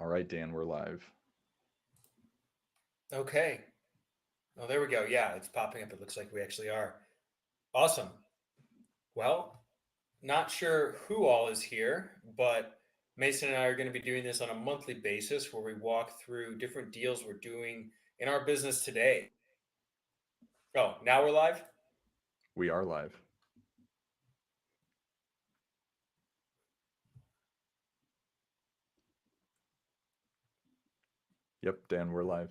All right, Dan, we're live. Okay. Oh, there we go. Yeah, it's popping up. It looks like we actually are. Awesome. Well, not sure who all is here, but Mason and I are going to be doing this on a monthly basis where we walk through different deals we're doing in our business today. Oh, now we're live? We are live. Yep, Dan, we're live.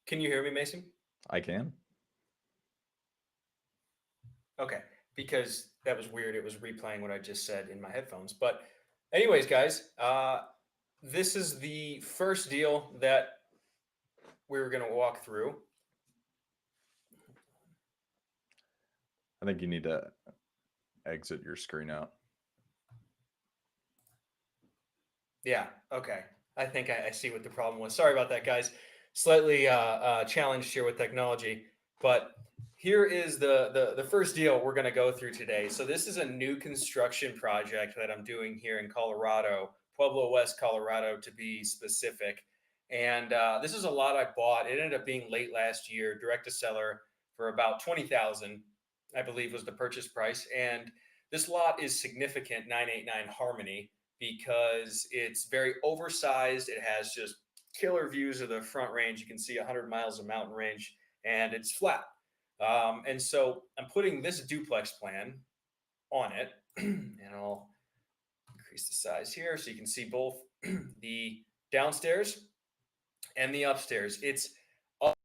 Can you hear me, Mason? I can. Okay, because that was weird. It was replaying what I just said in my headphones. But, anyways, guys, this is the first deal that we were going to walk through. I think you need to exit your screen out. Yeah. Okay. I think I see what the problem was. Sorry about that, guys. Slightly challenged here with technology, but here is the first deal we're going to go through today. So this is a new construction project that I'm doing here in Colorado, Pueblo West, Colorado, to be specific. And this is a lot I bought. It ended up being late last year, direct to seller for about 20,000, I believe was the purchase price. And this lot is significant, 989 Harmony, because it's very oversized. It has just killer views of the front range. You can see 100 miles of mountain range, and it's flat. And so I'm putting this duplex plan on it, and I'll increase the size here so you can see both the downstairs and the upstairs. It's up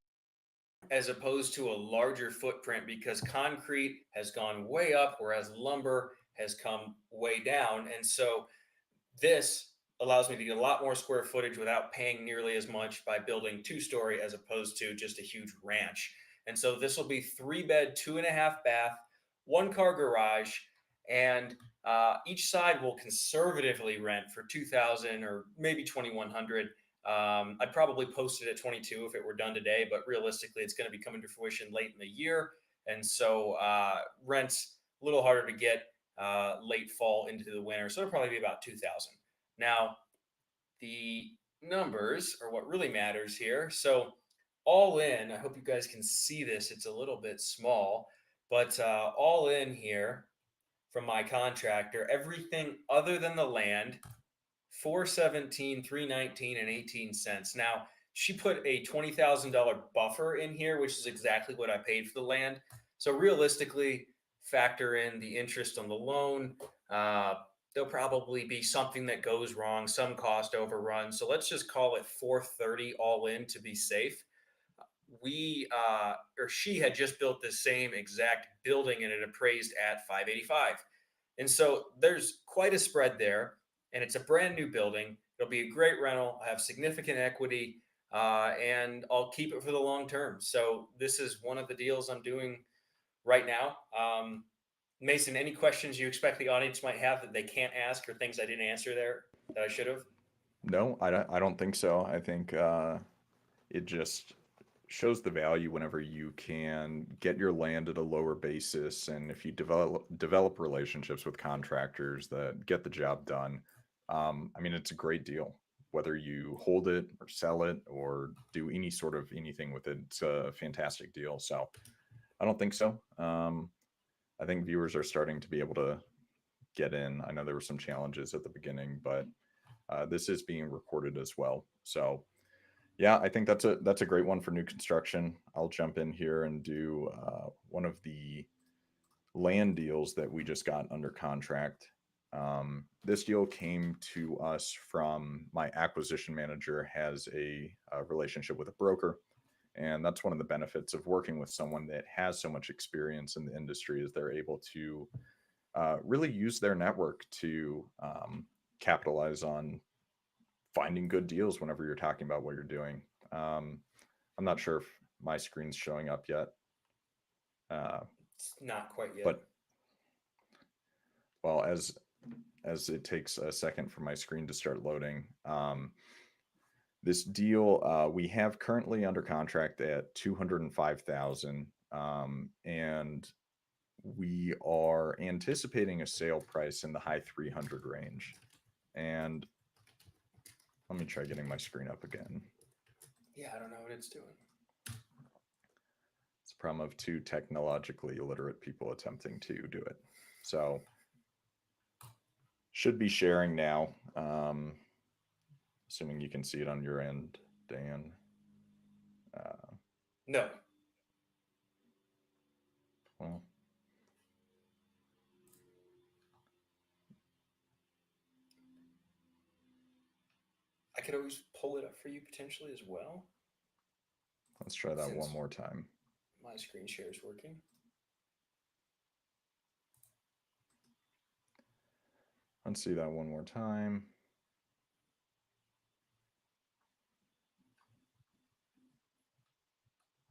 as opposed to a larger footprint because concrete has gone way up, whereas lumber has come way down. And so this allows me to get a lot more square footage without paying nearly as much by building two-story as opposed to just a huge ranch. And so this will be 3 bed, 2.5 bath, 1 car garage, and each side will conservatively rent for 2,000 or maybe 2,100. I'd probably post it at 22 if it were done today, but realistically, it's going to be coming to fruition late in the year, and so rent's a little harder to get late fall into the winter. So it'll probably be about 2,000. Now, the numbers are what really matters here. So all in, I hope you guys can see this. It's a little bit small, but all in here from my contractor, everything other than the land, 417, 319, and 18 cents. Now, she put a $20,000 buffer in here, which is exactly what I paid for the land. So realistically, factor in the interest on the loan. Uh, there'll probably be something that goes wrong, some cost overrun. So let's just call it 430 all in to be safe. We or she had just built the same exact building and it appraised at 585. And so there's quite a spread there, and it's a brand new building. It'll be a great rental. I have significant equity, and I'll keep it for the long term. So this is one of the deals I'm doing right now. Mason, any questions you expect the audience might have that they can't ask, or things I didn't answer there that I should have? No, I don't think so. I think it just shows the value whenever you can get your land at a lower basis, and if you develop relationships with contractors that get the job done. I mean, it's a great deal. Whether you hold it or sell it or do any sort of anything with it, it's a fantastic deal. So I don't think so. I think viewers are starting to be able to get in. I know there were some challenges at the beginning, but this is being recorded as well. So yeah, I think that's a great one for new construction. I'll jump in here and do one of the land deals that we just got under contract. This deal came to us from my acquisition manager has a relationship with a broker, and that's one of the benefits of working with someone that has so much experience in the industry is they're able to really use their network to capitalize on finding good deals whenever you're talking about what you're doing. I'm not sure if my screen's showing up yet, uh, It's not quite yet. but well, as it takes a second for my screen to start loading, this deal we have currently under contract at 205,000, and we are anticipating a sale price in the high 300 range. And let me try getting my screen up again. Yeah, I don't know what it's doing. It's a problem of two technologically illiterate people attempting to do it. So should be sharing now. Assuming you can see it on your end, Dan. No. Well, I could always pull it up for you potentially as well. let's try that one Since more time. my screen share is working. Let's see that one more time.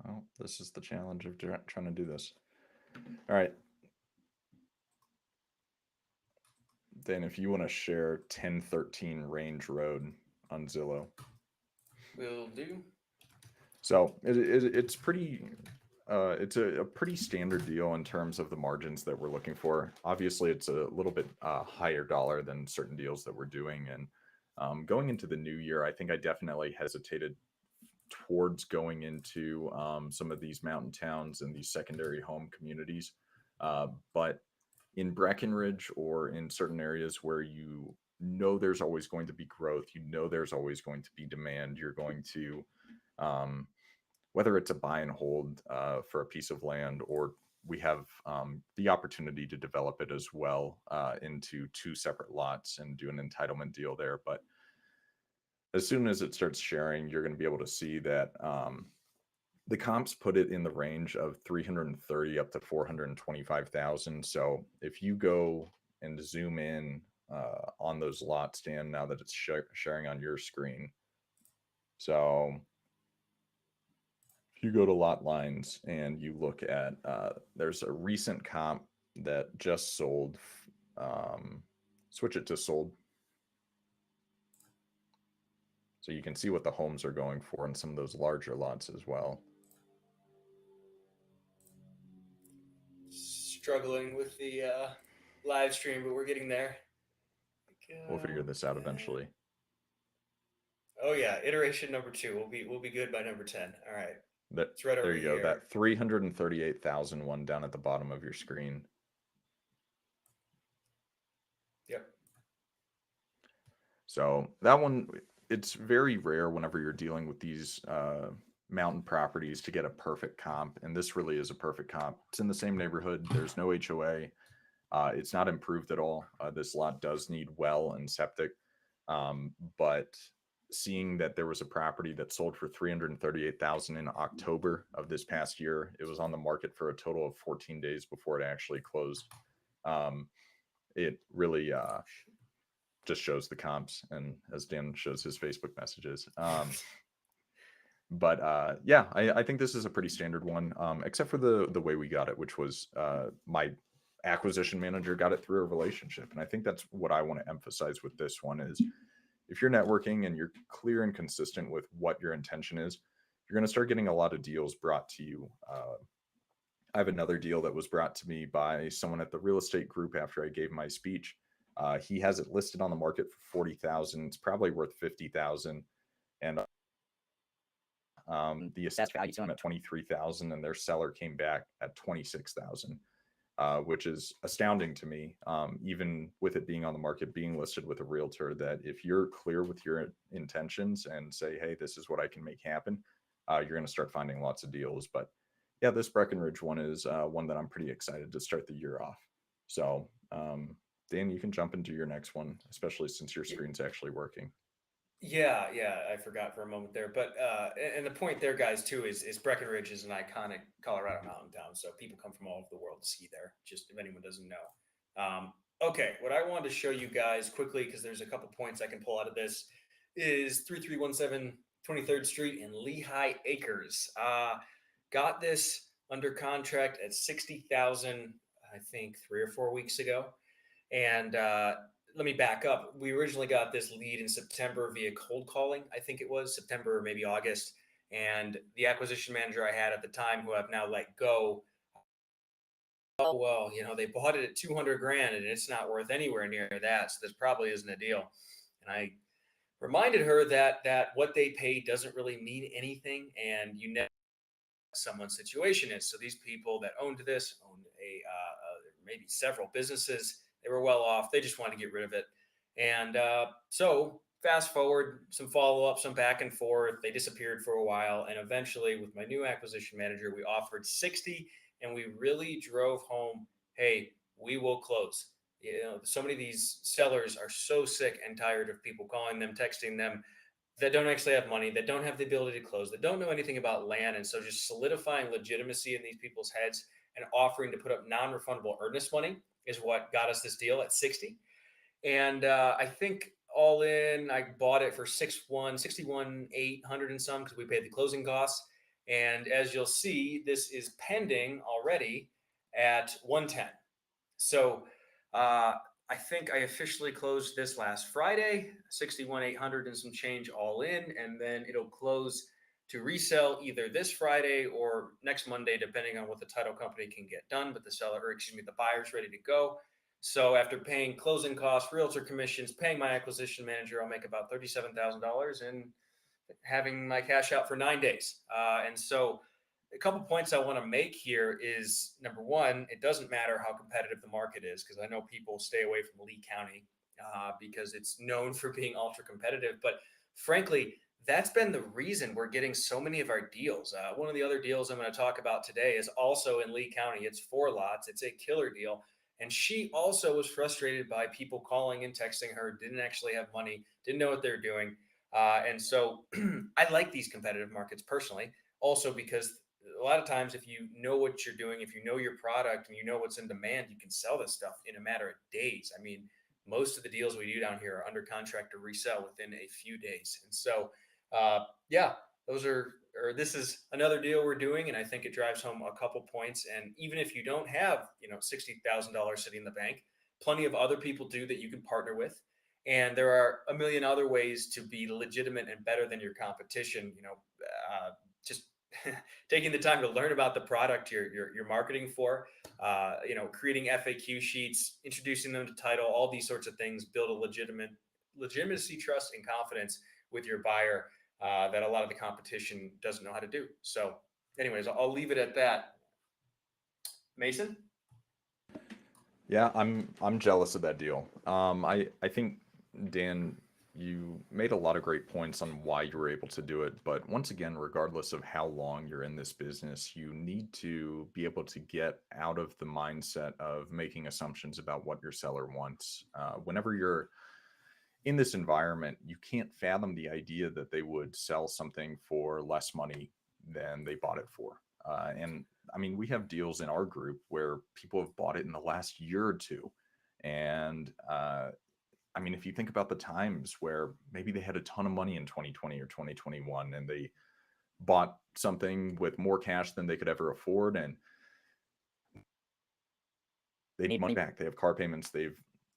Oh, this is the challenge of trying to do this. All right. Then if you want to share 1013 Range Road on Zillow. Will do. So it's pretty, it's a pretty standard deal in terms of the margins that we're looking for. Obviously, it's a little bit higher dollar than certain deals that we're doing. And going into the new year, I think I definitely hesitated towards going into some of these mountain towns and these secondary home communities. But in Breckenridge or in certain areas where you know there's always going to be growth, you know there's always going to be demand, you're going to, whether it's a buy and hold for a piece of land, or we have the opportunity to develop it as well into two separate lots and do an entitlement deal there. But as soon as it starts sharing, you're going to be able to see that the comps put it in the range of 330 up to 425,000. So if you go and zoom in on those lots, Dan, now that it's sharing on your screen. So if you go to lot lines and you look at, there's a recent comp that just sold. Switch it to sold. So you can see what the homes are going for in some of those larger lots as well. Struggling with the live stream, but we're getting there. We'll figure this out eventually. Oh yeah, iteration number 2. We'll be good by number 10. All right. It's right there over you go. here. That 338,000 one down at the bottom of your screen. Yep. So that one, it's very rare whenever you're dealing with these mountain properties to get a perfect comp, and this really is a perfect comp. It's in the same neighborhood. There's no HOA. It's not improved at all. This lot does need well and septic, but seeing that there was a property that sold for 338,000 in October of this past year, it was on the market for a total of 14 days before it actually closed. It really just shows the comps, and as Dan shows his Facebook messages. But yeah, I think this is a pretty standard one, except for the way we got it, which was my acquisition manager got it through a relationship. And I think that's what I want to emphasize with this one is if you're networking and you're clear and consistent with what your intention is, you're going to start getting a lot of deals brought to you. I have another deal that was brought to me by someone at the real estate group after I gave my speech. He has it listed on the market for 40,000. It's probably worth 50,000, and the assessed value to him at 23,000, and their seller came back at 26,000, which is astounding to me. Even with it being on the market, being listed with a realtor, that if you're clear with your intentions and say, "Hey, this is what I can make happen," you're going to start finding lots of deals. But yeah, this Breckenridge one is one that I'm pretty excited to start the year off. So Dan, you can jump into your next one, especially since your screen's actually working. Yeah, I forgot for a moment there, but and the point there, guys, too, is Breckenridge is an iconic Colorado mountain town, so people come from all over the world to ski there. Just if anyone doesn't know. Okay, what I wanted to show you guys quickly, because there's a couple points I can pull out of this, is 3317 23rd Street in Lehigh Acres. Got this under contract at 60,000, I think 3 or 4 weeks ago, and let me back up. We originally got this lead in September via cold calling. I think it was September or maybe August. And the acquisition manager I had at the time, who I've now let go, oh, well, they bought it at 200 grand and it's not worth anywhere near that. So this probably isn't a deal. And I reminded her that what they pay doesn't really mean anything. And you never know what someone's situation is. So these people that owned this owned maybe several businesses. They were well off. They just wanted to get rid of it. And so fast forward, some follow up, some back and forth. They disappeared for a while. And eventually, with my new acquisition manager, we offered 60 and we really drove home, hey, we will close. So many of these sellers are so sick and tired of people calling them, texting them, that don't actually have money, that don't have the ability to close, that don't know anything about land. And so just solidifying legitimacy in these people's heads and offering to put up non-refundable earnest money is what got us this deal at 60. And I think all in, I bought it for 800 and some because we paid the closing costs. And as you'll see, this is pending already at 110. So I think I officially closed this last Friday, 800 and some change all in, and then it'll close to resell either this Friday or next Monday, depending on what the title company can get done. But the seller, or excuse me, the buyer's ready to go. So after paying closing costs, realtor commissions, paying my acquisition manager, I'll make about $37,000 and having my cash out for 9 days. And so a couple points I want to make here is number one, it doesn't matter how competitive the market is, because I know people stay away from Lee County because it's known for being ultra competitive. But frankly, that's been the reason we're getting so many of our deals. One of the other deals I'm going to talk about today is also in Lee County. It's 4 lots. It's a killer deal. And she also was frustrated by people calling and texting her, didn't actually have money, didn't know what they're doing. And so I like these competitive markets personally, also because a lot of times if you know what you're doing, if you know your product and you know what's in demand, you can sell this stuff in a matter of days. I mean, most of the deals we do down here are under contract to resell within a few days. And so, yeah, this is another deal we're doing. And I think it drives home a couple points. And even if you don't have, $60,000 sitting in the bank, plenty of other people do that you can partner with. And there are a million other ways to be legitimate and better than your competition. Just taking the time to learn about the product you're marketing for, creating FAQ sheets, introducing them to title, all these sorts of things build a legitimacy, trust, and confidence with your buyer that a lot of the competition doesn't know how to do. So, anyways, I'll leave it at that. Mason? Yeah, I'm jealous of that deal. I think Dan, you made a lot of great points on why you were able to do it, but once again, regardless of how long you're in this business, you need to be able to get out of the mindset of making assumptions about what your seller wants. Whenever you're in this environment, you can't fathom the idea that they would sell something for less money than they bought it for. And I mean, we have deals in our group where people have bought it in the last year or two. And I mean, if you think about the times where maybe they had a ton of money in 2020 or 2021 and they bought something with more cash than they could ever afford and they need money back, they have car payments,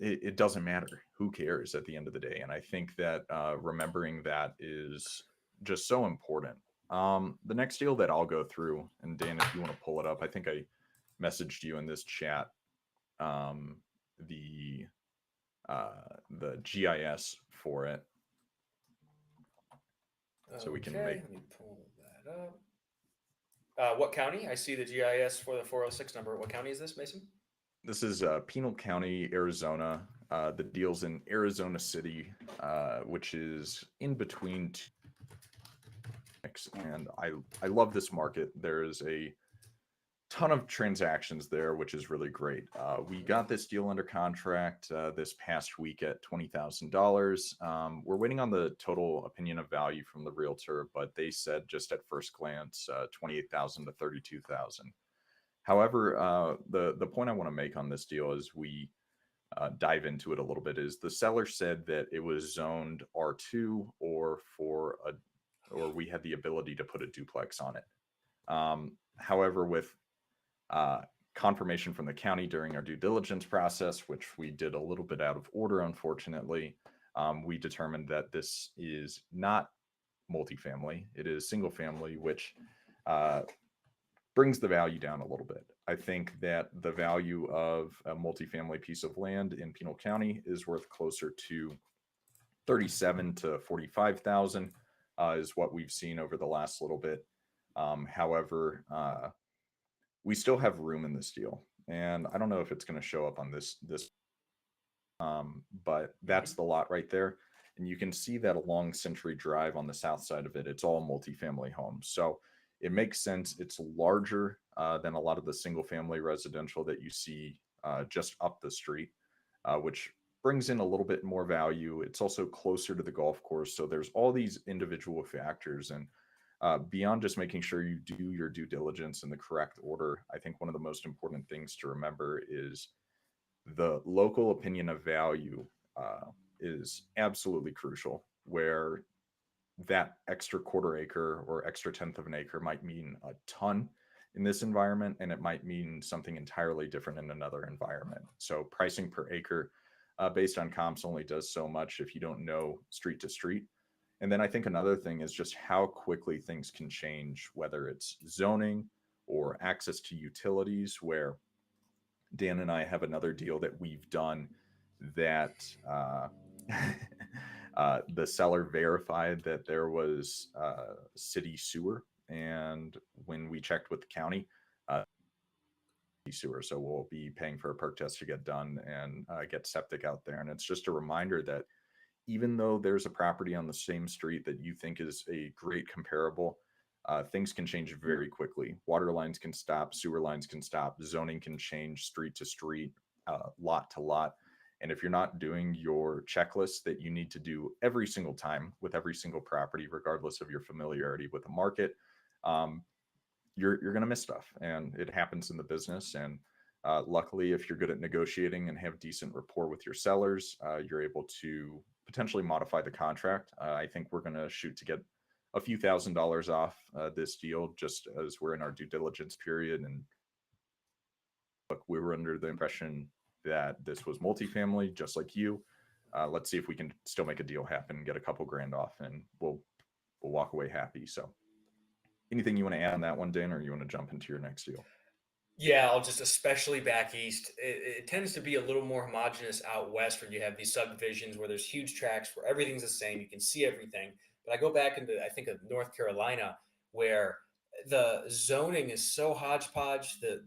it doesn't matter. Who cares at the end of the day? And I think that remembering that is just so important. The next deal that I'll go through, and Dan, if you want to pull it up, I think I messaged you in this chat um, the GIS for it, so we can make. Let me pull that up. What county? I see the GIS for the 406 number. What county is this, Mason? This is Pinal County, Arizona. The deal's in Arizona City, which is in between and I love this market. There is a ton of transactions there, which is really great. We got this deal under contract this past week at $20,000. We're waiting on the total opinion of value from the realtor, but they said just at first glance, 28,000 to 32,000. However, the point I want to make on this deal is we dive into it a little bit is the seller said that it was zoned R2 or we had the ability to put a duplex on it. However, with confirmation from the county during our due diligence process, which we did a little bit out of order, unfortunately, we determined that this is not multifamily. It is single family, which brings the value down a little bit. I think that the value of a multifamily piece of land in Pinal County is worth closer to 37 to 45,000 is what we've seen over the last little bit. However, we still have room in this deal, and I don't know if it's going to show up on this, but that's Mhm. the lot right there, and you can see that along Century Drive on the south side of it. It's all multifamily homes, so it makes sense. It's larger than a lot of the single family residential that you see just up the street, which brings in a little bit more value. It's also closer to the golf course, so there's all these individual factors. And beyond just making sure you do your due diligence in the correct order, I think one of the most important things to remember is the local opinion of value is absolutely crucial. Where that extra quarter acre or extra tenth of an acre might mean a ton in this environment, and it might mean something entirely different in another environment. So pricing per acre based on comps only does so much if you don't know street to street. And then I think another thing is just how quickly things can change, whether it's zoning or access to utilities, where Dan and I have another deal that we've done that the seller verified that there was city sewer. And when we checked with the county, sewer. So we'll be paying for a perk test to get done and get septic out there. And it's just a reminder that even though there's a property on the same street that you think is a great comparable, things can change very quickly. Water lines can stop, sewer lines can stop, zoning can change street to street, lot to lot. And if you're not doing your checklist that you need to do every single time with every single property, regardless of your familiarity with the market, um, you're going to miss stuff, and it happens in the business. And luckily, if you're good at negotiating and have decent rapport with your sellers, you're able to potentially modify the contract. I think we're going to shoot to get a few $1,000s off this deal, just as we're in our due diligence period. And look, we were under the impression that this was multifamily, just like you. Let's see if we can still make a deal happen, get a couple grand off, and we'll walk away happy. So anything you want to add on that one, Dan, or you want to jump into your next deal? Yeah, I'll just especially back east. It tends to be a little more homogenous out west where you have these subdivisions where there's huge tracts where everything's the same. You can see everything. But I go back into, I think, of North Carolina where the zoning is so hodgepodge. The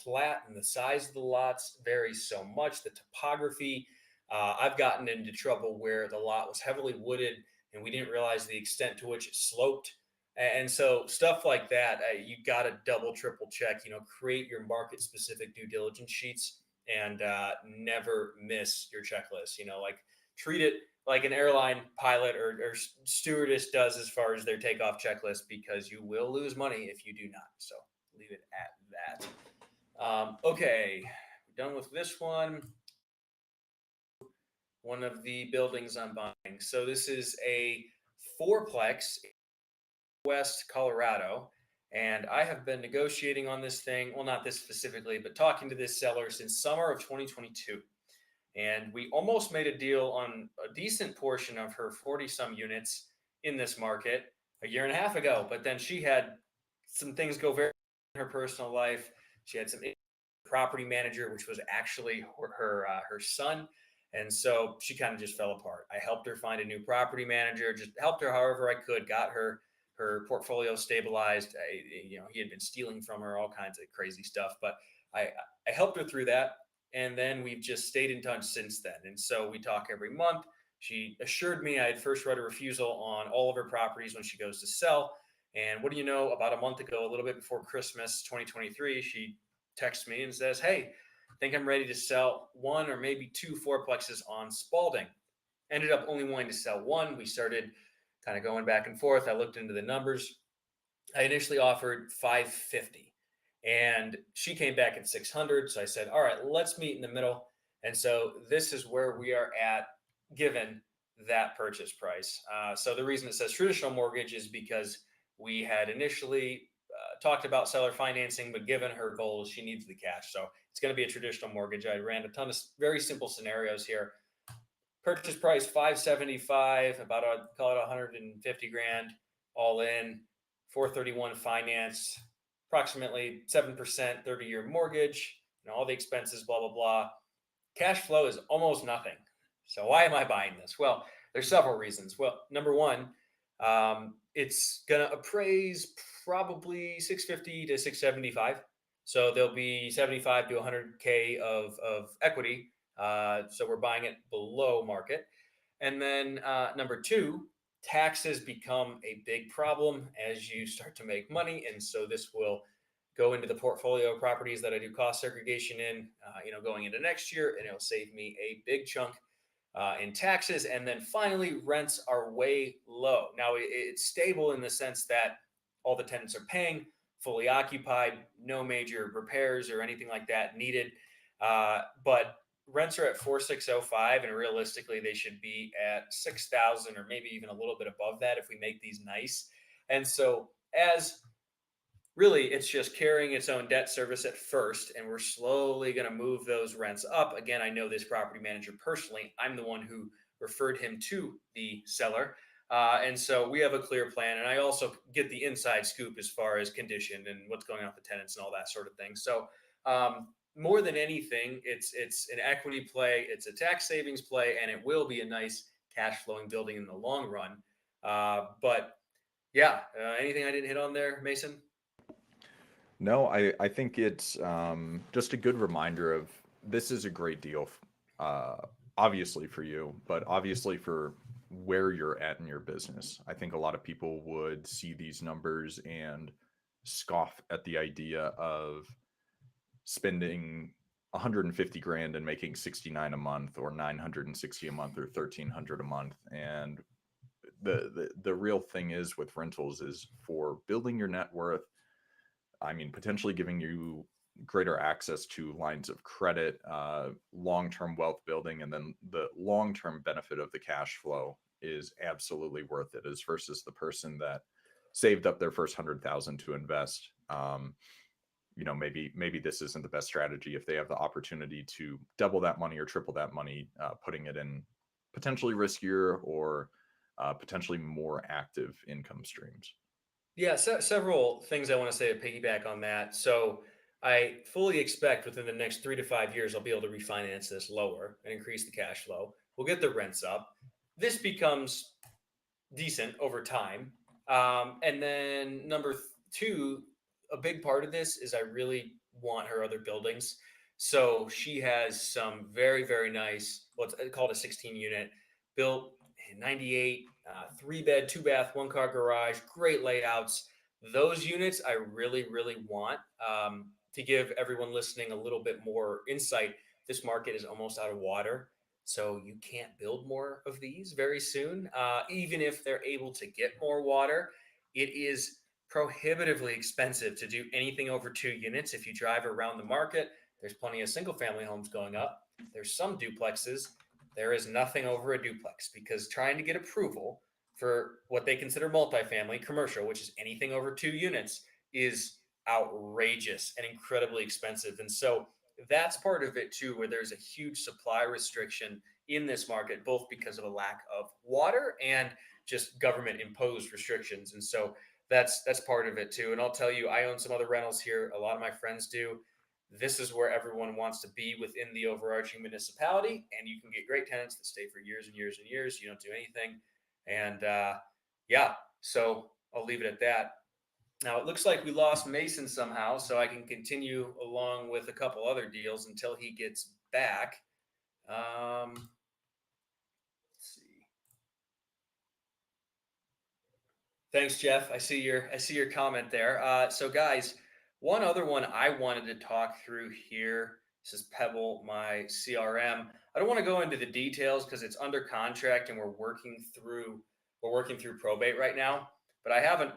plat and the size of the lots varies so much. The topography. I've gotten into trouble where the lot was heavily wooded and we didn't realize the extent to which it sloped, and so stuff like that, you got to double, triple check. Create your market specific due diligence sheets and never miss your checklist. Like treat it like an airline pilot or stewardess does as far as their takeoff checklist, because you will lose money if you do not. So leave it at that. Okay, we're done with this one. One of the buildings I'm buying. So this is a fourplex West Colorado. And I have been negotiating on this thing. Well, not this specifically, but talking to this seller since summer of 2022. And we almost made a deal on a decent portion of her 40 some units in this market a year and a half ago. But then she had some things go very in her personal life. She had some property manager, which was actually her son. And so she kind of just fell apart. I helped her find a new property manager, just helped her however I could, got her portfolio stabilized. He had been stealing from her, all kinds of crazy stuff, but I helped her through that, and then we've just stayed in touch since then. And so we talk every month. She assured me I had first right of refusal on all of her properties when she goes to sell. And what do you know? About a month ago, a little bit before Christmas 2023, she texts me and says, "Hey, I think I'm ready to sell one or maybe two fourplexes on Spalding." Ended up only wanting to sell one. We started kind of going back and forth. I looked into the numbers. I initially offered 550 and she came back at 600. So I said, all right, let's meet in the middle. And so this is where we are at given that purchase price. So the reason it says traditional mortgage is because we had initially talked about seller financing, but given her goals, she needs the cash. So it's going to be a traditional mortgage. I ran a ton of very simple scenarios here. Purchase price 575, about call it 150 grand all in, 431 finance, approximately 7%, 30-year mortgage, all the expenses, blah, blah, blah. Cash flow is almost nothing. So why am I buying this? Well, there's several reasons. Well, number one, it's going to appraise probably 650 to 675. So there'll be 75 to 100K of equity. So we're buying it below market. And then number two, taxes become a big problem as you start to make money. And so this will go into the portfolio of properties that I do cost segregation in, going into next year, and it'll save me a big chunk in taxes. And then finally, rents are way low. Now it's stable in the sense that all the tenants are paying, fully occupied, no major repairs or anything like that needed. But rents are at 4605, and realistically they should be at 6,000 or maybe even a little bit above that if we make these nice. And so as really it's just carrying its own debt service at first, and we're slowly going to move those rents up. Again, I know this property manager personally. I'm the one who referred him to the seller. And so we have a clear plan, and I also get the inside scoop as far as condition and what's going on with the tenants and all that sort of thing. So more than anything, it's an equity play, it's a tax savings play, and it will be a nice cash flowing building in the long run. But yeah, anything I didn't hit on there, Mason? No, I think it's just a good reminder of this is a great deal, obviously for you, but obviously for where you're at in your business. I think a lot of people would see these numbers and scoff at the idea of spending 150 grand and making 69 a month, or 960 a month, or 1300 a month. And the real thing is with rentals is for building your net worth. I mean, potentially giving you greater access to lines of credit, long-term wealth building, and then the long-term benefit of the cash flow is absolutely worth it, as versus the person that saved up their first 100,000 to invest. Maybe this isn't the best strategy if they have the opportunity to double that money or triple that money, putting it in potentially riskier or potentially more active income streams. Yeah, several things I want to say to piggyback on that. So I fully expect within the next 3 to 5 years, I'll be able to refinance this lower and increase the cash flow. We'll get the rents up. This becomes decent over time. And then number two, a big part of this is I really want her other buildings. So she has some very, very nice, what's called a 16 unit, built in 98, 3 bed, 2 bath, 1 car garage, great layouts. Those units I really, really want. To give everyone listening a little bit more insight, this market is almost out of water. So you can't build more of these very soon. Even if they're able to get more water, it is prohibitively expensive to do anything over 2 units. If you drive around the market, there's plenty of single family homes going up. There's some duplexes. There is nothing over a duplex, because trying to get approval for what they consider multifamily commercial, which is anything over 2 units, is outrageous and incredibly expensive. And so that's part of it too, where there's a huge supply restriction in this market, both because of a lack of water and just government imposed restrictions. And so that's part of it too. And I'll tell you, I own some other rentals here. A lot of my friends do. This is where everyone wants to be within the overarching municipality, and you can get great tenants that stay for years and years and years. You don't do anything, and yeah. So I'll leave it at that. Now it looks like we lost Mason somehow, so I can continue along with a couple other deals until he gets back. Let's see. Thanks, Jeff. I see your comment there. So guys, one other one I wanted to talk through here. This is Pebble, my CRM. I don't want to go into the details because it's under contract and we're working through probate right now. But I have a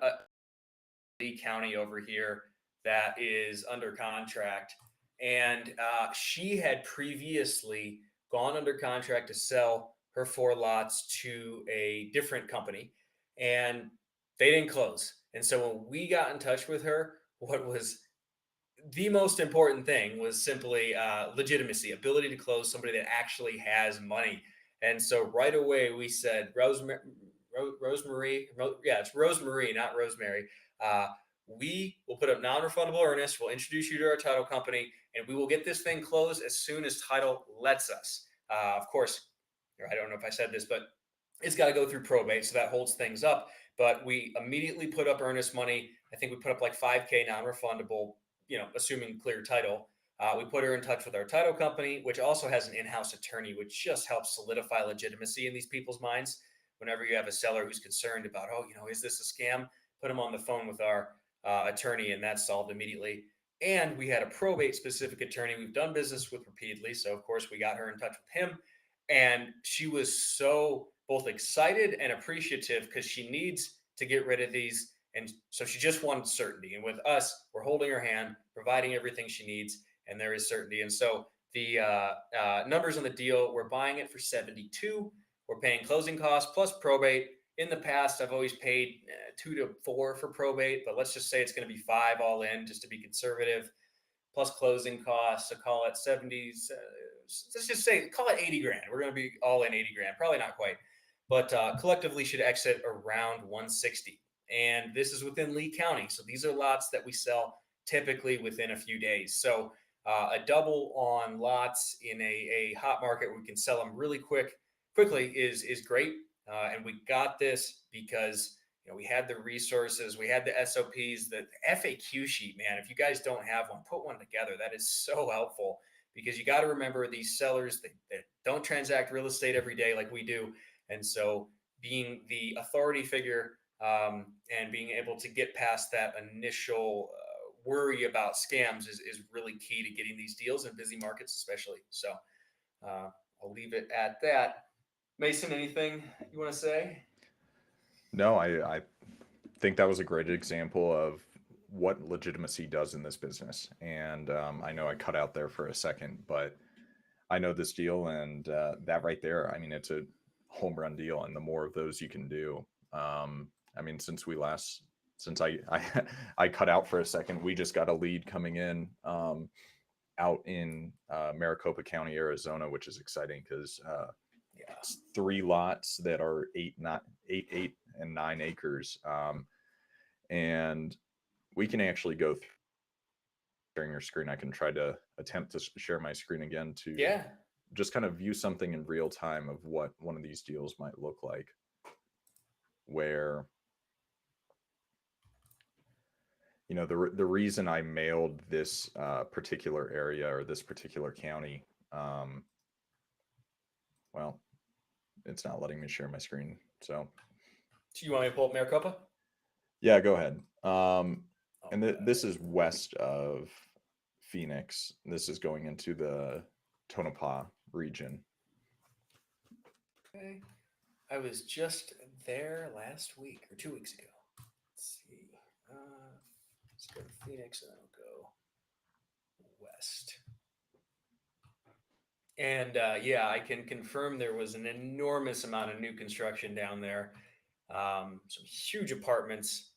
Lee County over here that is under contract, and she had previously gone under contract to sell her 4 lots to a different company, and they didn't close. And so when we got in touch with her, what was the most important thing was simply legitimacy, ability to close, somebody that actually has money. And so right away we said, Rosemary, yeah, it's Rosemary, not Rosemary. Uh, we will put up non-refundable earnest. We'll introduce you to our title company, and we will get this thing closed as soon as title lets us. Of course, I don't know if I said this, but it's got to go through probate, so that holds things up. But we immediately put up earnest money. I think we put up like 5K non-refundable, assuming clear title. We put her in touch with our title company, which also has an in-house attorney, which just helps solidify legitimacy in these people's minds. Whenever you have a seller who's concerned about, oh, is this a scam? Put them on the phone with our attorney, and that's solved immediately. And we had a probate specific attorney we've done business with repeatedly. So, of course, we got her in touch with him. And she was so both excited and appreciative because she needs to get rid of these. And so she just wanted certainty. And with us, we're holding her hand, providing everything she needs, and there is certainty. And so the numbers on the deal, we're buying it for 72. We're paying closing costs plus probate. In the past, I've always paid 2 to 4 for probate, but let's just say it's going to be 5 all in just to be conservative, plus closing costs. So call it 70s. Let's just say, call it 80 grand. We're going to be all in 80 grand. Probably not quite, but collectively should exit around 160. And this is within Lee County. So these are lots that we sell typically within a few days. So a double on lots in a hot market where we can sell them really quickly is great. And we got this because we had the resources, we had the SOPs, the FAQ sheet. Man, if you guys don't have one, put one together. That is so helpful because you got to remember these sellers they don't transact real estate every day like we do, and so being the authority figure and being able to get past that initial worry about scams is really key to getting these deals in busy markets, especially. So I'll leave it at that. Mason, anything you want to say? No, I think that was a great example of what legitimacy does in this business. And I know I cut out there for a second, but I know this deal, and that right there, I mean, it's a home run deal. And the more of those you can do, I mean, since I cut out for a second, we just got a lead coming in out in Maricopa County, Arizona, which is exciting because it's 3 lots that are 8 and 9 acres. And we can actually go through sharing your screen. I can try to attempt to share my screen again to just kind of view something in real time of what one of these deals might look like, where the reason I mailed this particular area or this particular county, well, it's not letting me share my screen. So Do you want me to pull up Maricopa? yeah, go ahead. And this is west of Phoenix. This is going into the Tonopah region. Okay. I was just there last week or 2 weeks ago. Let's see. Let's go to Phoenix and then I'll go west. And I can confirm there was an enormous amount of new construction down there. Some huge apartments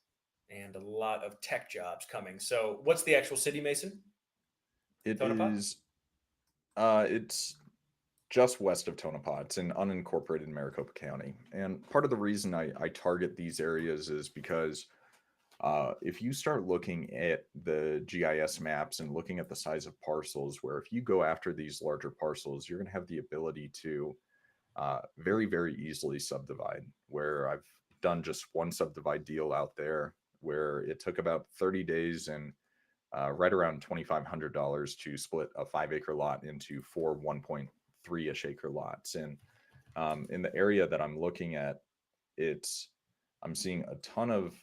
and a lot of tech jobs coming. So what's the actual city, Mason? It Tonopah? is it's just west of Tonopah. It's in unincorporated Maricopa County. And part of the reason I target these areas is because if you start looking at the GIS maps and looking at the size of parcels, where if you go after these larger parcels, you're going to have the ability to very, very easily subdivide. Where I've done just one subdivide deal out there where it took about 30 days and right around $2,500 to split a 5-acre lot into 4 1.3-ish acre lots. And in the area that I'm looking at, I'm seeing a ton of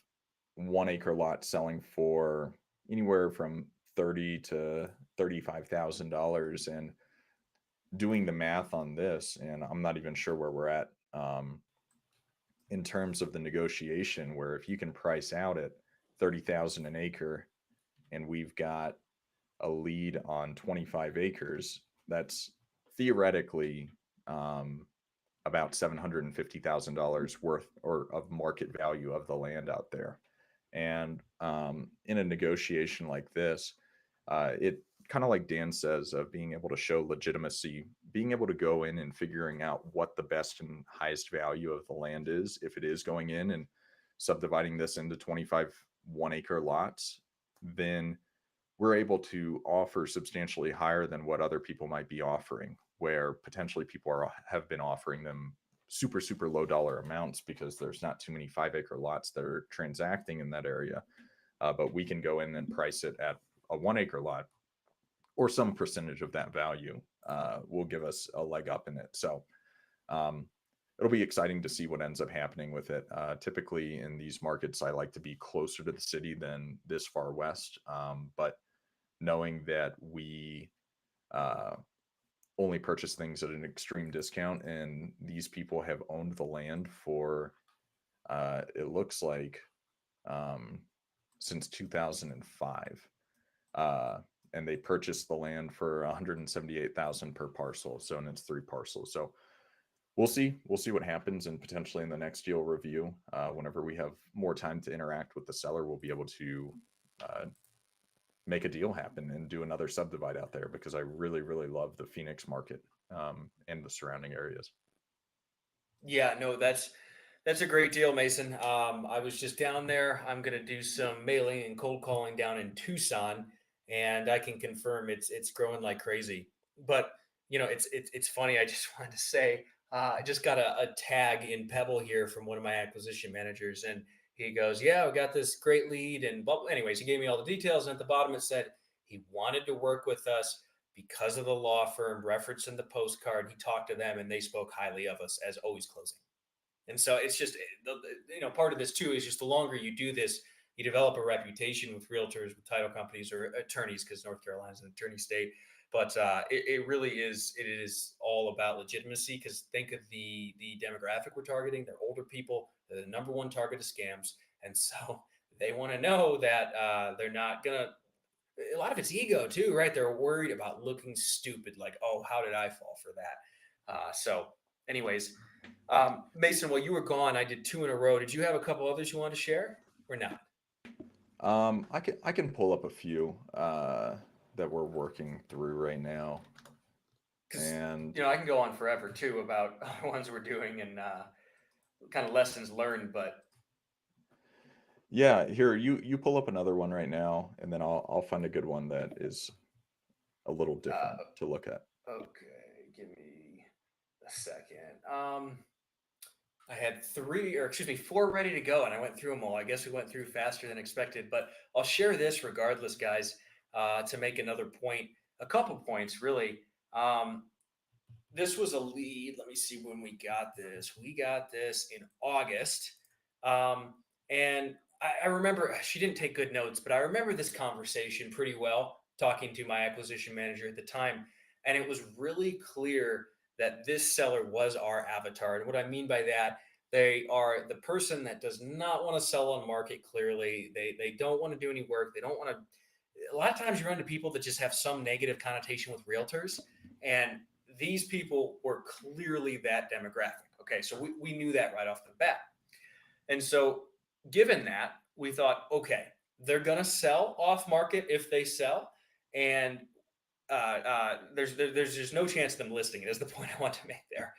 1-acre lots selling for anywhere from $30,000 to $35,000. And doing the math on this, and I'm not even sure where we're at in terms of the negotiation, where if you can price out at 30,000 an acre, and we've got a lead on 25 acres, that's theoretically about $750,000 worth or of market value of the land out there. And in a negotiation like this, it kind of like Dan says, of being able to show legitimacy, being able to go in and figuring out what the best and highest value of the land is, if it is going in and subdividing this into 25 1 acre lots, then we're able to offer substantially higher than what other people might be offering, where potentially people have been offering them super low dollar amounts because there's not too many 5 acre lots that are transacting in that area. But we can go in and price it at a 1 acre lot, or some percentage of that value will give us a leg up in it. So um, it'll be exciting to see what ends up happening with it. Typically in these markets, I like to be closer to the city than this far west. But knowing that we uh, only purchase things at an extreme discount, and these people have owned the land for it looks like um, since 2005. Uh, and they purchased the land for 178,000 per parcel. So, and it's 3 parcels. So we'll see what happens, and potentially in the next deal review, whenever we have more time to interact with the seller, we'll be able to uh, make a deal happen and do another subdivide out there, because I really love the Phoenix market and the surrounding areas. Yeah, no, that's a great deal, Mason. I was just down there. I'm gonna do some mailing and cold calling down in Tucson, and I can confirm it's growing like crazy. But it's funny. I just wanted to say I just got a tag in Pebble here from one of my acquisition managers, and he goes, "Yeah, we got this great lead." And but anyways, he gave me all the details, and at the bottom it said he wanted to work with us because of the law firm referenced in the postcard. He talked to them, and they spoke highly of us as always closing. And so it's just, part of this too is just the longer you do this, you develop a reputation with realtors, with title companies, or attorneys, because North Carolina is an attorney state. But it really is, it is all about legitimacy. Because think of the demographic we're targeting. They're older people. They're the number one target of scams. And so they want to know that they're not going to, a lot of it's ego too, right? They're worried about looking stupid, like, oh, how did I fall for that? Anyways, Mason, while you were gone, I did two in a row. Did you have a couple others you wanted to share or not? I can pull up a few that we're working through right now, Because and I can go on forever too about other ones we're doing and kind of lessons learned. But yeah, here you pull up another one right now, and then I'll find a good one that is a little different uh, to look at. okay, give me a second. I had four ready to go, and I went through them all. I guess we went through faster than expected, but I'll share this regardless, guys, to make another point, a couple points really. Um, this was a lead. Let me see when we got this. We got this in August. Um, and I remember she didn't take good notes, but I remember this conversation pretty well talking to my acquisition manager at the time. And it was really clear that this seller was our avatar. And what I mean by that, they are the person that does not want to sell on market clearly. They don't want to do any work. They don't want to. A lot of times you run into people that just have some negative connotation with realtors. And these people were clearly that demographic. Okay, so we knew that right off the bat. And so, given that, we thought, okay, they're going to sell off market if they sell. And there's just no chance of them listing it, is the point I want to make there.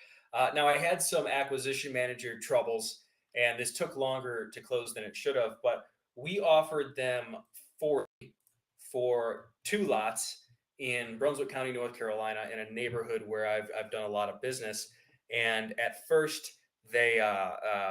Now, I had some acquisition manager troubles, and this took longer to close than it should have, but we offered them 40 for two lots in Brunswick County, North Carolina, in a neighborhood where I've done a lot of business. And at first, they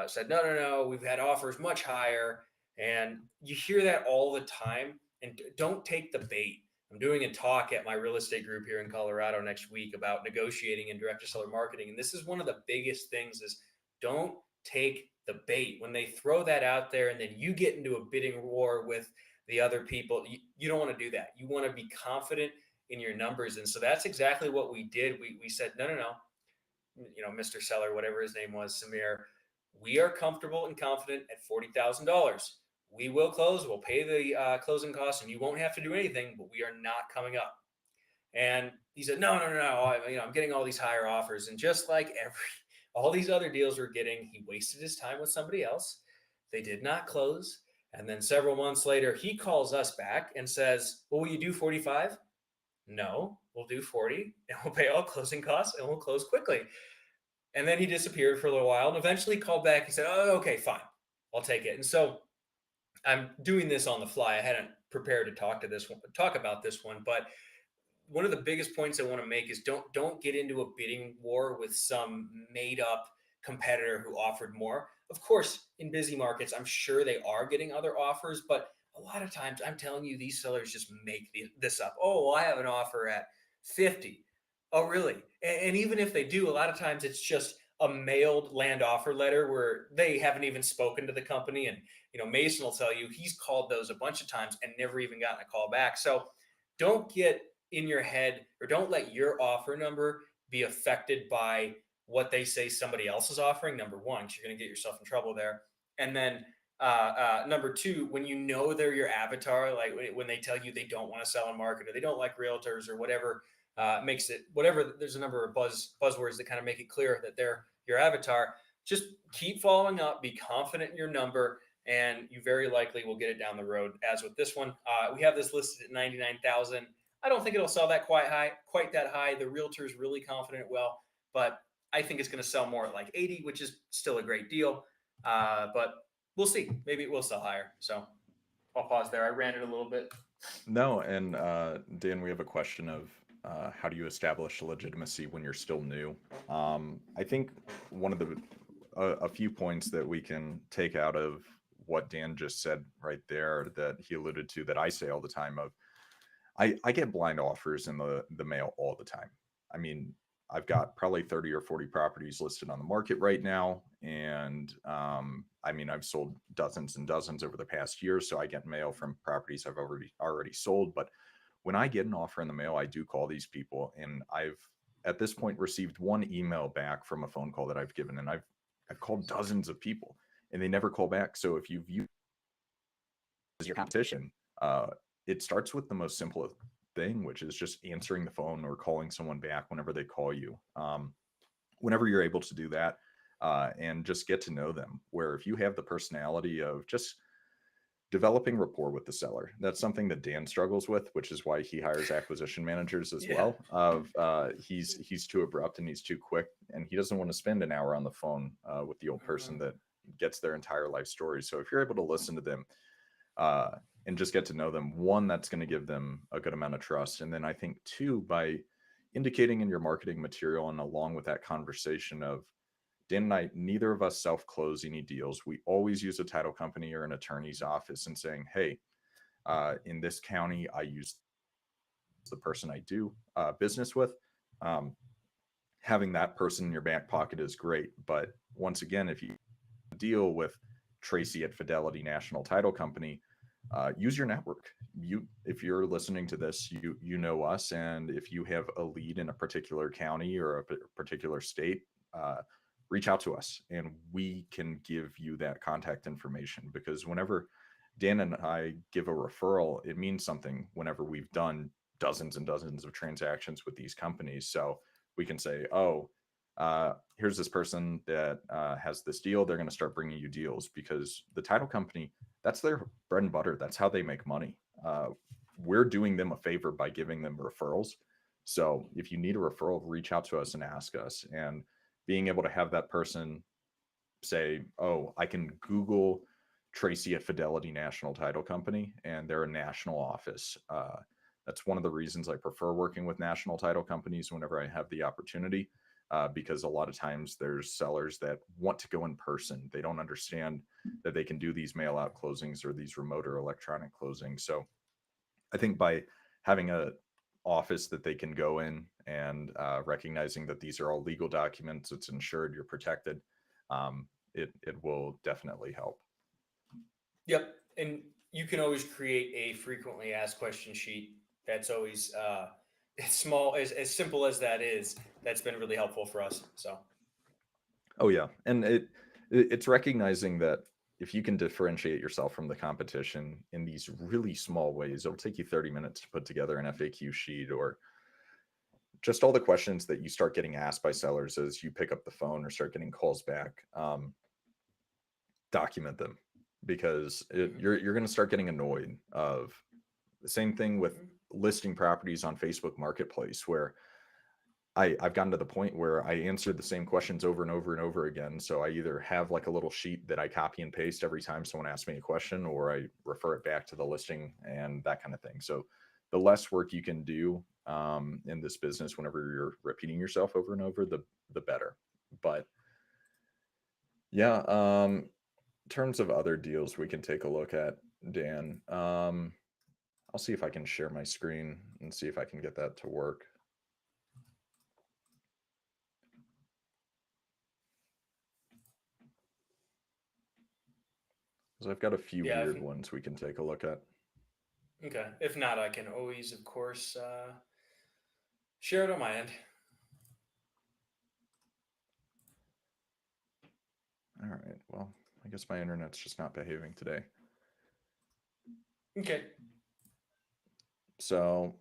said, no, we've had offers much higher. And you hear that all the time. And don't take the bait. I'm doing a talk at my real estate group here in Colorado next week about negotiating and direct to seller marketing. And this is one of the biggest things is don't take the bait. When they throw that out there and then you get into a bidding war with the other people, you don't want to do that. You want to be confident in your numbers. And so that's exactly what we did. We said, no, Mr. Seller, whatever his name was, Samir, we are comfortable and confident at $40,000. We will close. We'll pay the closing costs, and you won't have to do anything. But we are not coming up. And he said, no. I'm getting all these higher offers, and just like all these other deals we're getting, he wasted his time with somebody else. They did not close. And then several months later, he calls us back and says, well, will you do 45? No, we'll do 40 and we'll pay all closing costs and we'll close quickly. And then he disappeared for a little while and eventually called back. He said, oh, okay, fine. I'll take it. And so I'm doing this on the fly. I hadn't prepared to talk about this one, but one of the biggest points I want to make is don't get into a bidding war with some made up competitor who offered more. Of course, in busy markets, I'm sure they are getting other offers, but a lot of times I'm telling you these sellers just make this up. Oh, well, I have an offer at 50. Oh, really? And even if they do, a lot of times it's just a mailed land offer letter where they haven't even spoken to the company. And Mason will tell you he's called those a bunch of times and never even gotten a call back. So don't get in your head, or don't let your offer number be affected by what they say somebody else is offering. Number one, 'cause you're going to get yourself in trouble there. And then number two, when they're your avatar, like when they tell you they don't want to sell and market, or they don't like realtors, or whatever makes it whatever. There's a number of buzzwords that kind of make it clear that they're your avatar. Just keep following up. Be confident in your number, and you very likely will get it down the road. As with this one, we have this listed at 99,000. I don't think it'll sell that quite that high. The realtor is really confident it will, but I think it's going to sell more at like 80, which is still a great deal. But we'll see. Maybe it will sell higher. So I'll pause there. I ran it a little bit. No, and Dan, we have a question of how do you establish legitimacy when you're still new? I think one of a few points that we can take out of what Dan just said right there that he alluded to that I say all the time of I get blind offers in the mail all the time. I mean, I've got probably 30 or 40 properties listed on the market right now. And I mean, I've sold dozens and dozens over the past year. So I get mail from properties I've already sold. But when I get an offer in the mail, I do call these people. And I've at this point received one email back from a phone call that I've given. And I've called dozens of people and they never call back. So if you view as your competition, uh, it starts with the most simple thing, which is just answering the phone or calling someone back whenever they call you. Whenever you're able to do that, and just get to know them, where if you have the personality of just developing rapport with the seller, that's something that Dan struggles with, which is why he hires acquisition managers as Yeah. well. Of he's too abrupt and he's too quick, and he doesn't want to spend an hour on the phone with the old person Mhm. that gets their entire life story. So if you're able to listen to them, uh, and just get to know them. One, that's going to give them a good amount of trust. And then I think, two, by indicating in your marketing material and along with that conversation of Dan and I, neither of us self close any deals. We always use a title company or an attorney's office and saying, hey, in this county, I use the person I do business with. Um, Having that person in your back pocket is great. But once again, if you deal with Tracy at Fidelity National Title Company, use your network. If you're listening to this, you know us, and if you have a lead in a particular county or a particular state, uh, reach out to us, and we can give you that contact information. Because whenever Dan and I give a referral, it means something. Whenever we've done dozens and dozens of transactions with these companies, so we can say, oh, here's this person that has this deal. They're going to start bringing you deals because the title company, that's their bread and butter. That's how they make money. We're doing them a favor by giving them referrals. So if you need a referral, reach out to us and ask us. And being able to have that person say, oh, I can Google Tracy at Fidelity National Title Company, and they're a national office. That's one of the reasons I prefer working with national title companies whenever I have the opportunity, because a lot of times there's sellers that want to go in person. They don't understand that they can do these mail out closings or these remote or electronic closings. So I think by having a office that they can go in and recognizing that these are all legal documents, it's insured, you're protected, it will definitely help. Yep. And you can always create a frequently asked question sheet. That's always as small as simple as that is. That's been really helpful for us. So Oh yeah, and it's recognizing that if you can differentiate yourself from the competition in these really small ways, it'll take you 30 minutes to put together an FAQ sheet or just all the questions that you start getting asked by sellers as you pick up the phone or start getting calls back. Document them because mhm. you're going to start getting annoyed of the same thing with Mhm. listing properties on Facebook Marketplace where I've gotten to the point where I answered the same questions over and over and over again. So I either have like a little sheet that I copy and paste every time someone asks me a question, or I refer it back to the listing and that kind of thing. So the less work you can do in this business, whenever you're repeating yourself over and over, the better. But yeah, in terms of other deals we can take a look at, Dan. I'll see if I can share my screen and see if I can get that to work. So I've got a few Yeah. weird ones we can take a look at. Okay. If not, I can always, of course, share it on my end. All right. Well, I guess my internet's just not behaving today. Okay. So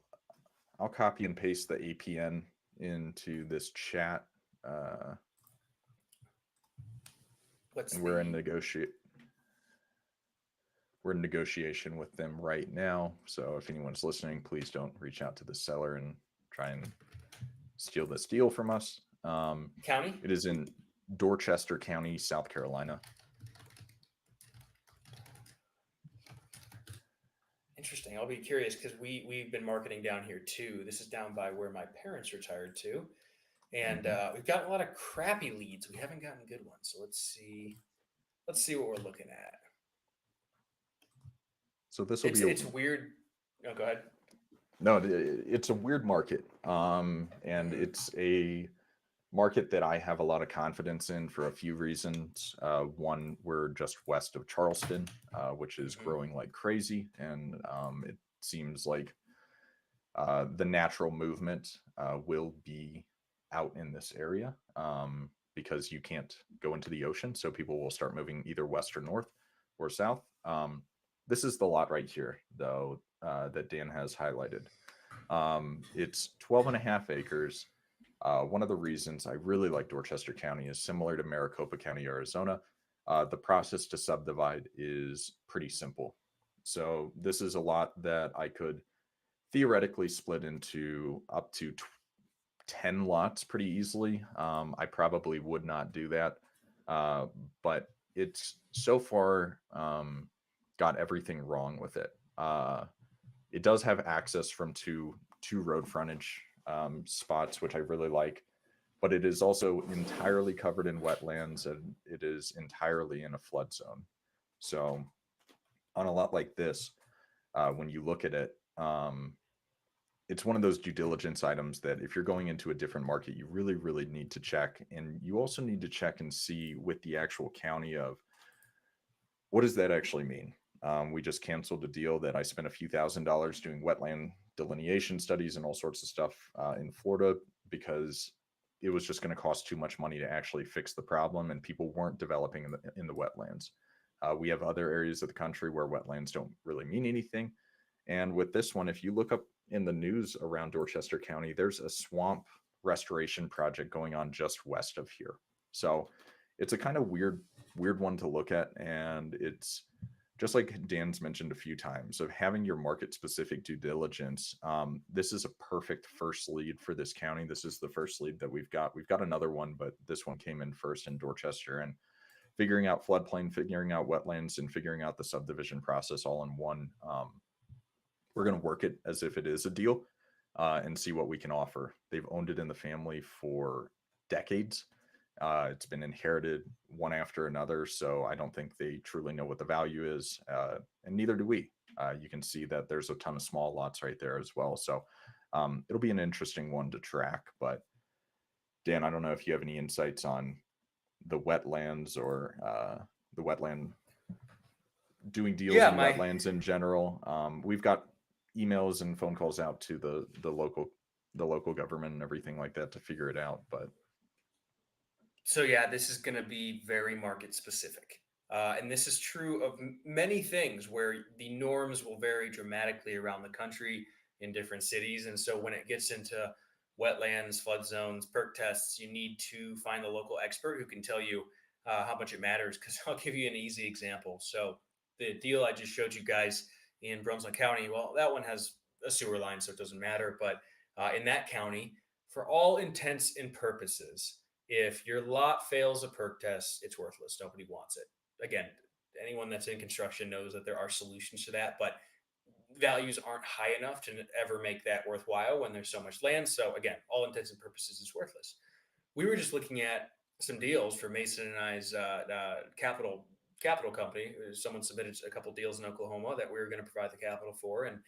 I'll copy and paste the APN into this chat. What's And the we're in negotiation with them right now. So if anyone's listening, please don't reach out to the seller and try and steal this deal from us. county? It is in Dorchester County, South Carolina. Interesting. I'll be curious because we've been marketing down here too. This is down by where my parents retired to, and we've gotten a lot of crappy leads. We haven't gotten good ones. So let's see. Let's see what we're looking at. So this will be It's weird. No, go ahead. No, it's a weird market. And it's a market that I have a lot of confidence in for a few reasons. One, we're just west of Charleston, which is growing like crazy, and it seems like the natural movement will be out in this area because you can't go into the ocean, so people will start moving either west or north or south. This is the lot right here, though, that Dan has highlighted. It's 12 and a half acres. One of the reasons I really like Dorchester County is similar to Maricopa County, Arizona. The process to subdivide is pretty simple. So this is a lot that I could theoretically split into up to 10 lots pretty easily. I probably would not do that. But it's so far got everything wrong with it. It does have access from two road frontage spots, which I really like, but it is also entirely covered in wetlands and it is entirely in a flood zone. So on a lot like this, when you look at it, it's one of those due diligence items that if you're going into a different market, you really, really need to check. And you also need to check and see with the actual county of what does that actually mean? We just canceled a deal that I spent a few $1,000s doing wetland delineation studies and all sorts of stuff in Florida because it was just going to cost too much money to actually fix the problem, and people weren't developing in the wetlands. We have other areas of the country where wetlands don't really mean anything. And with this one, if you look up in the news around Dorchester County, there's a swamp restoration project going on just west of here. So it's a kind of weird one to look at, and it's just like Dan's mentioned a few times of having your market specific due diligence. This is a perfect first lead for this county. This is the first lead that we've got. We've got another one, but this one came in first in Dorchester, and figuring out floodplain, figuring out wetlands, and figuring out the subdivision process all in one. We're going to work it as if it is a deal and see what we can offer. They've owned it in the family for decades. It's been inherited one after another, so I don't think they truly know what the value is, and neither do we. You can see that there's a ton of small lots right there as well. So it'll be an interesting one to track. But Dan, I don't know if you have any insights on the wetlands or the wetland doing deals Yeah, in my wetlands in general. We've got emails and phone calls out to the local government and everything like that to figure it out. But So yeah, this is going to be very market specific. And this is true of many things where the norms will vary dramatically around the country in different cities. And so when it gets into wetlands, flood zones, perk tests, you need to find the local expert who can tell you how much it matters. Because I'll give you an easy example. So the deal I just showed you guys in Brunswick County, well, that one has a sewer line, so it doesn't matter. But in that county, For all intents and purposes, if your lot fails a perk test, it's worthless. Nobody wants it. Again, anyone that's in construction knows that there are solutions to that, but values aren't high enough to ever make that worthwhile when there's so much land. So again, all intents and purposes, it's worthless. We were just looking at some deals for Mason and I's capital company. Someone submitted a couple deals in Oklahoma that we were going to provide the capital for, and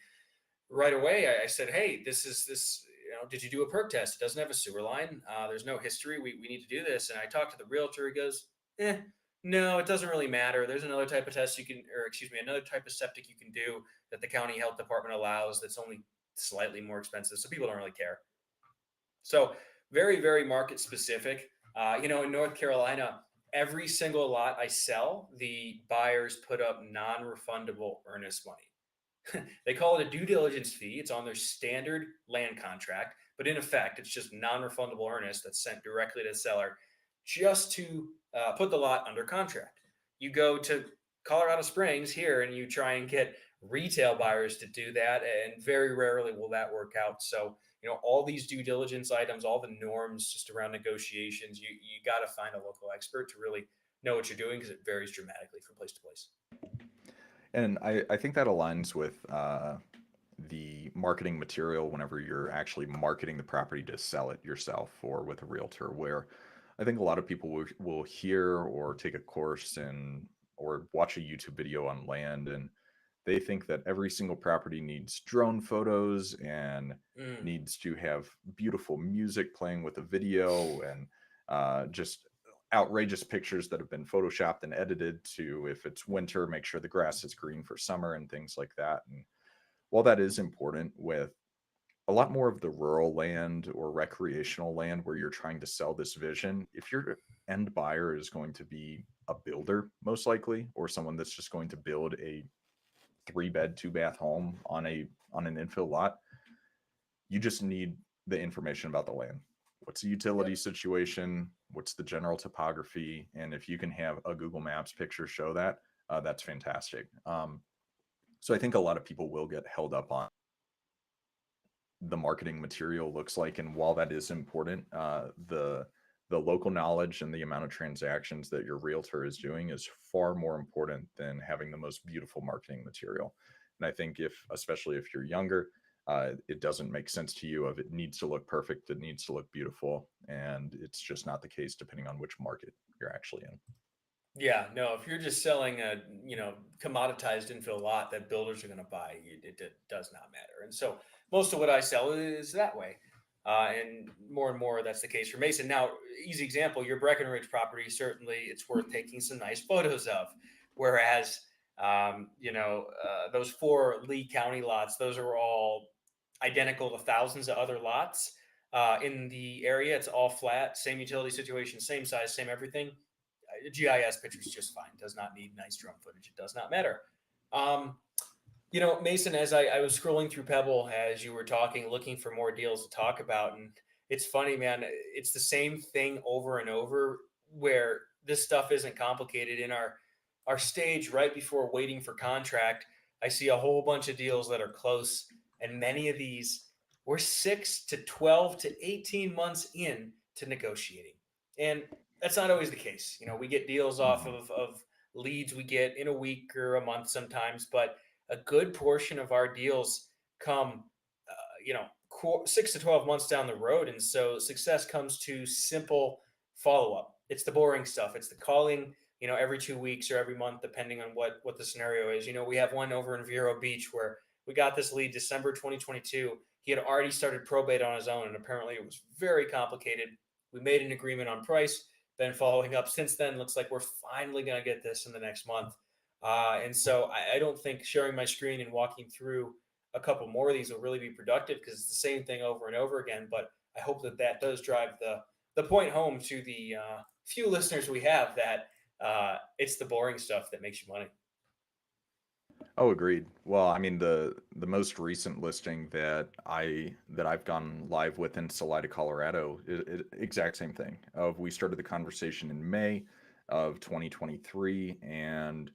right away I said, "Hey, this is this. Did you do a perk test? It doesn't have a sewer line. There's no history. We need to do this." And I talked to the realtor. He goes, no, it doesn't really matter. There's another type of test you can, or excuse me, another type of septic you can do that the county health department allows. That's only slightly more expensive, so people don't really care. So very, very market specific. In North Carolina, every single lot I sell, the buyers put up non-refundable earnest money. They call it a due diligence fee. It's on their standard land contract, but in effect, it's just non-refundable earnest that's sent directly to the seller just to put the lot under contract. You go to Colorado Springs here and you try and get retail buyers to do that, and very rarely will that work out. So, all these due diligence items, all the norms just around negotiations, you got to find a local expert to really know what you're doing because it varies dramatically from place to place. And I think that aligns with the marketing material whenever you're actually marketing the property to sell it yourself or with a realtor, where I think a lot of people will hear or take a course and or watch a YouTube video on land, and they think that every single property needs drone photos and Mm, needs to have beautiful music playing with a video and just outrageous pictures that have been photoshopped and edited to, if it's winter, make sure the grass is green for summer and things like that. And while that is important with a lot more of the rural land or recreational land where you're trying to sell this vision, if your end buyer is going to be a builder, most likely, or someone that's just going to build a 3 bed, 2 bath home on an infill lot, you just need the information about the land. What's the utility yep. situation? What's the general topography? And if you can have a Google Maps picture show that, that's fantastic. So I think a lot of people will get held up on the marketing material looks like, and while that is important, the local knowledge and the amount of transactions that your realtor is doing is far more important than having the most beautiful marketing material. And I think if, especially if you're younger, it doesn't make sense to you of it needs to look perfect, it needs to look beautiful, and it's just not the case depending on which market you're actually in. Yeah, no, if you're just selling a, commoditized infill lot that builders are going to buy, it does not matter. And so most of what I sell is that way. And more that's the case for Mason. Now, easy example, your Breckenridge property, certainly it's worth taking some nice photos of. Whereas, those four Lee County lots, those are all identical to thousands of other lots in the area. It's all flat, same utility situation, same size, same everything. A GIS picture is just fine. Does not need nice drone footage. It does not matter. Um, Mason, as I was scrolling through Pebble as you were talking, looking for more deals to talk about, and it's funny, man. It's the same thing over and over. Where this stuff isn't complicated in our stage right before waiting for contract. I see a whole bunch of deals that are close, and many of these we're 6 to 12 to 18 months in to negotiating, and that's not always the case. We get deals off Mhm. of leads we get in a week or a month sometimes, but a good portion of our deals come, 6 to 12 months down the road. And so success comes to simple follow up. It's the boring stuff. It's the calling, every 2 weeks or every month, depending on what the scenario is. We have one over in Vero Beach where we got this lead December 2022. He had already started probate on his own, and apparently it was very complicated. We made an agreement on price. Been following up since then. Looks like we're finally going to get this in the next month. And so I don't think sharing my screen and walking through a couple more of these will really be productive because it's the same thing over and over again. But I hope that does drive the point home to the few listeners we have that it's the boring stuff that makes you money. Oh, agreed. Well, I mean, the most recent listing that I've gone live with in Salida, Colorado, exact same thing. Of we started the conversation in May of 2023, and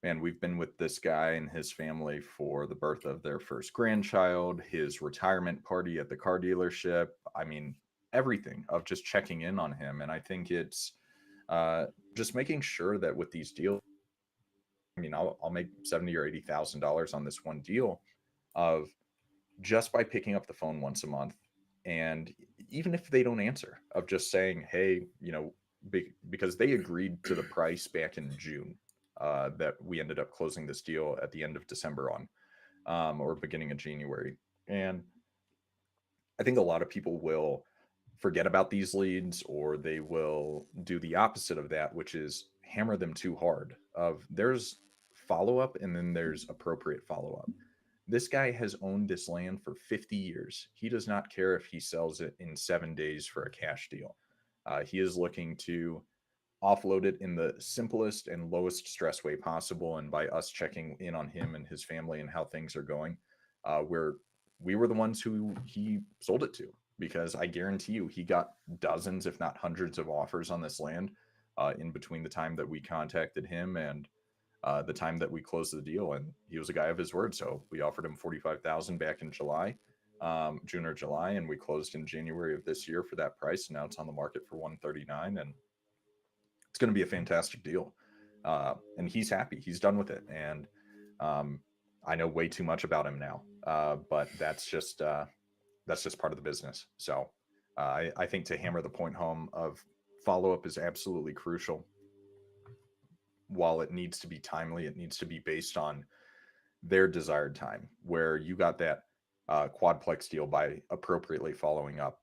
man, we've been with this guy and his family for the birth of their first grandchild, his retirement party at the car dealership. I mean, everything of just checking in on him. And I think it's uh, just making sure that with these deals, I mean, I'll make 70 or $80,000 on this one deal of just by picking up the phone once a month. And even if they don't answer, of just saying, hey, because they agreed to the price back in June, that we ended up closing this deal at the end of December on, or beginning of January. And I think a lot of people will forget about these leads, or they will do the opposite of that, which is hammer them too hard. Of there's follow up and then there's appropriate follow up. This guy has owned this land for 50 years. He does not care if he sells it in 7 days for a cash deal. He is looking to offload it in the simplest and lowest stress way possible. And by us checking in on him and his family and how things are going, where we were the ones who he sold it to, because I guarantee you he got dozens, if not hundreds, of offers on this land in between the time that we contacted him and the time that we closed the deal. And he was a guy of his word. So we offered him 45,000 back in July, June or July, and we closed in January of this year for that price. And now it's on the market for 139, and it's going to be a fantastic deal. And he's happy. He's done with it. And I know way too much about him now, but that's just part of the business. So I think to hammer the point home of follow up is absolutely crucial. While it needs to be timely, it needs to be based on their desired time. Where you got that quadplex deal by appropriately following up,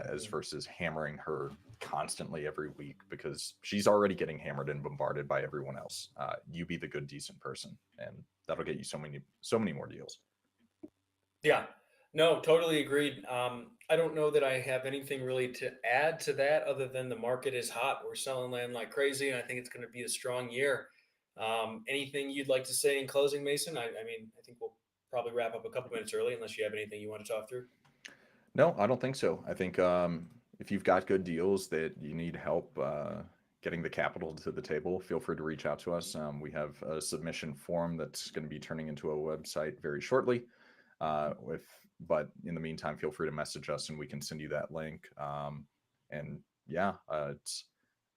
as versus hammering her constantly every week, because she's already getting hammered and bombarded by everyone else. You be the good, decent person, and that'll get you so many more deals. Yeah, no, totally agreed. I don't know that I have anything really to add to that other than the market is hot. We're selling land like crazy, and I think it's going to be a strong year. Anything you'd like to say in closing, Mason? I mean, I think we'll probably wrap up a couple minutes early unless you have anything you want to talk through. No, I don't think so. I think if you've got good deals that you need help getting the capital to the table, feel free to reach out to us. We have a submission form that's going to be turning into a website very shortly. With But in the meantime, feel free to message us and we can send you that link. And yeah, it's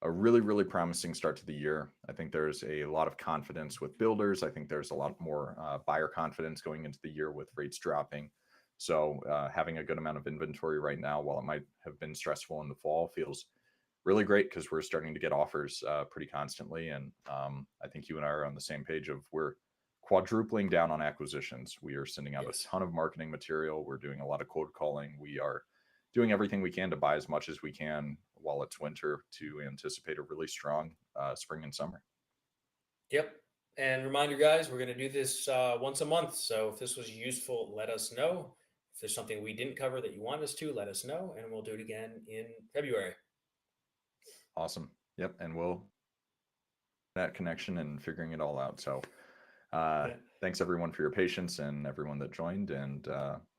a really, really promising start to the year. I think there's a lot of confidence with builders. I think there's a lot more buyer confidence going into the year with rates dropping. So having a good amount of inventory right now, while it might have been stressful in the fall, feels really great because we're starting to get offers pretty constantly. And I think you and I are on the same page of we're quadrupling down on acquisitions. We are sending out Yes. a ton of marketing material. We're doing a lot of cold calling. We are doing everything we can to buy as much as we can while it's winter to anticipate a really strong spring and summer. Yep. And reminder, guys, we're going to do this once a month. So if this was useful, let us know. If there's something we didn't cover that you want us to, let us know, and we'll do it again in February. Awesome. Yep. And we'll that connection and figuring it all out. So thanks everyone for your patience and everyone that joined, and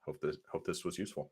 hope this was useful.